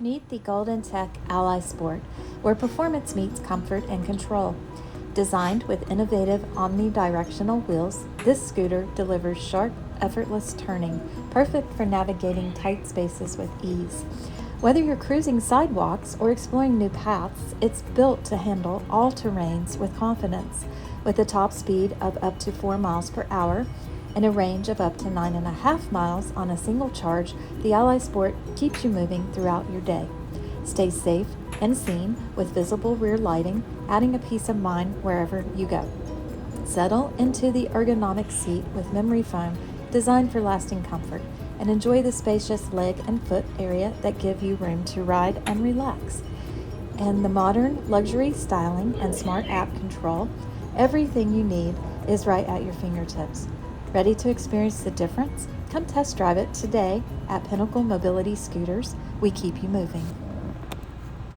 Meet the GoldenTech Ally Sport, where performance meets comfort and control. Designed with innovative omnidirectional wheels, this scooter delivers sharp, effortless turning, perfect for navigating tight spaces with ease. Whether you're cruising sidewalks or exploring new paths, it's built to handle all terrains with confidence. With a top speed of up to 4 miles per hour and a range of up to 9.5 miles on a single charge, the Ally Sport keeps you moving throughout your day. Stay safe and seen with visible rear lighting, adding a peace of mind wherever you go. Settle into the ergonomic seat with memory foam designed for lasting comfort, and enjoy the spacious leg and foot area that give you room to ride and relax. And the modern luxury styling and smart app control, everything you need is right at your fingertips. Ready to experience the difference? Come test drive it today at Pinnacle Mobility Scooters. We keep you moving.